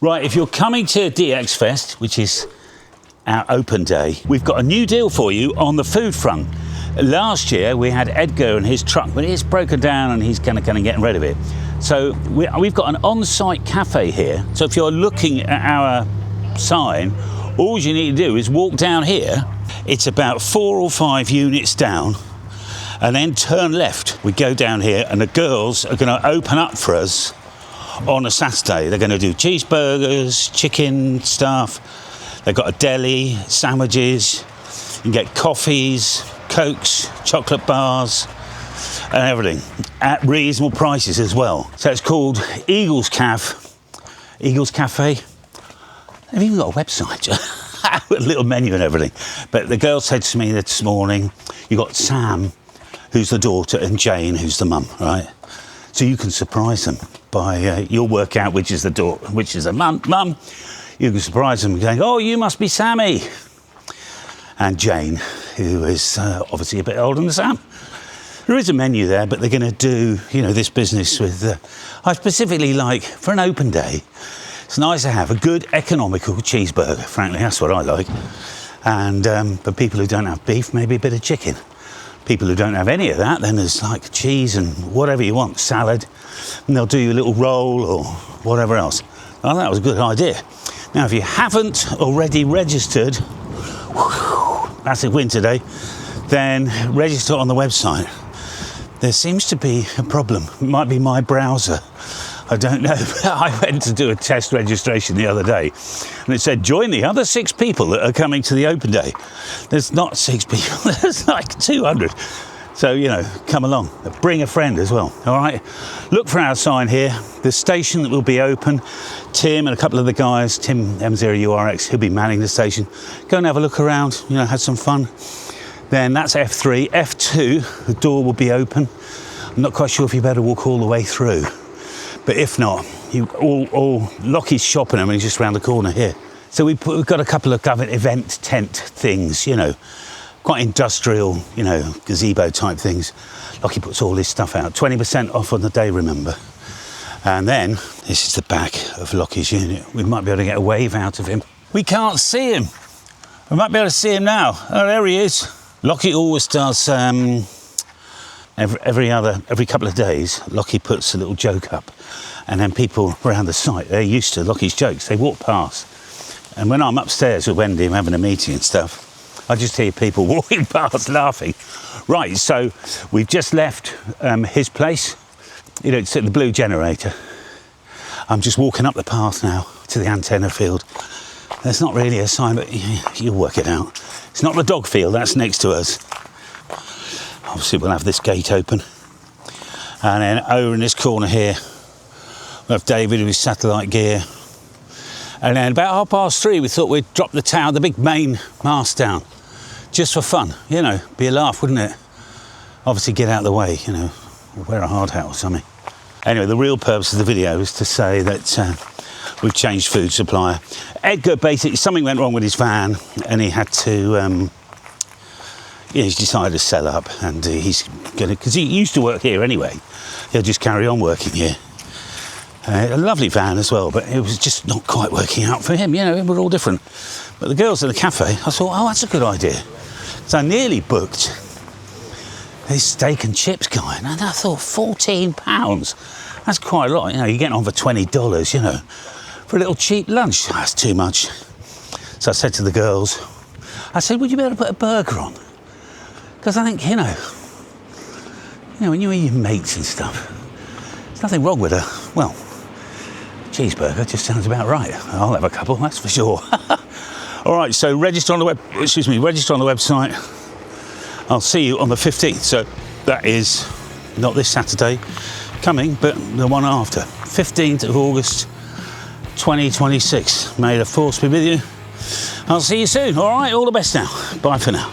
Right, if you're coming to DXFest, which is our open day, we've got a new deal for you on the food front. Last year we had Edgar and his truck, but it's broken down and he's kind of getting rid of it. So we've got an on-site cafe here. So if you're looking at our sign, all you need to do is walk down here. It's about 4 or 5 units down, and then turn left. We go down here and the girls are going to open up for us on a Saturday. They're going to do cheeseburgers, chicken stuff. They've got a deli, sandwiches. You can get coffees, cokes, chocolate bars, and everything at reasonable prices as well. So it's called Eagles Café. Eagles Café. They've even got a website, with a little menu and everything. But the girl said to me this morning, you got Sam, who's the daughter, and Jane, who's the mum, right? So you can surprise them by, you'll work out which is the daughter, which is the mum. You can surprise them going, oh, you must be Sammy. And Jane, who is obviously a bit older than Sam. There is a menu there, but they're going to do, this business with, I specifically like, for an open day, it's nice to have a good economical cheeseburger, frankly, that's what I like. And for people who don't have beef, maybe a bit of chicken. People who don't have any of that, then there's like cheese and whatever you want, salad, and they'll do you a little roll or whatever else. I thought that was a good idea. Now, if you haven't already registered, that's a win today, then register on the website. There seems to be a problem. It might be my browser. I don't know. I went to do a test registration the other day and it said, join the other 6 people that are coming to the open day. There's not 6 people, there's like 200. So, come along. Bring a friend as well, all right? Look for our sign here. The station that will be open, Tim and a couple of the guys, Tim M0URX, he'll be manning the station. Go and have a look around, have some fun. Then that's F3. F2, the door will be open. I'm not quite sure if you better walk all the way through. But if not, all Lockie's shop and everything's just around the corner here. So we've got a couple of event tent things, quite industrial, gazebo type things. Lockie puts all this stuff out. 20% off on the day, remember. And then, this is the back of Lockie's unit. We might be able to get a wave out of him. We can't see him. We might be able to see him now. Oh, there he is. Lockie always does, every couple of days, Lockie puts a little joke up. And then people around the site, they're used to Lockie's jokes. They walk past. And when I'm upstairs with Wendy, I'm having a meeting and stuff, I just hear people walking past laughing. Right, so we've just left his place. It's at the blue generator. I'm just walking up the path now to the antenna field. There's not really a sign, but you'll work it out. It's not the dog field, that's next to us. Obviously, we'll have this gate open. And then over in this corner here, we'll have David with his satellite gear. And then about 3:30, we thought we'd drop the tower, the big main mast down, just for fun. Be a laugh, wouldn't it? Obviously, get out of the way, wear a hard hat or something. Anyway, the real purpose of the video is to say that we've changed food supplier. Edgar, basically, something went wrong with his van, and he had to, he's decided to sell up, and he's going to, because he used to work here anyway, he'll just carry on working here. A lovely van as well, but it was just not quite working out for him. We're all different. But the girls at the cafe, I thought, oh, that's a good idea. So I nearly booked this steak and chips guy, and I thought, £14. That's quite a lot. You're getting on for $20, for a little cheap lunch. That's too much. So I said to the girls, would you be able to put a burger on? Because I think, when you're with your mates and stuff, there's nothing wrong with cheeseburger just sounds about right. I'll have a couple, that's for sure. All right, so register on the website. I'll see you on the 15th. So that is not this Saturday coming, but the one after. 15th of August, 2026. May the force be with you. I'll see you soon. All right, all the best now. Bye for now.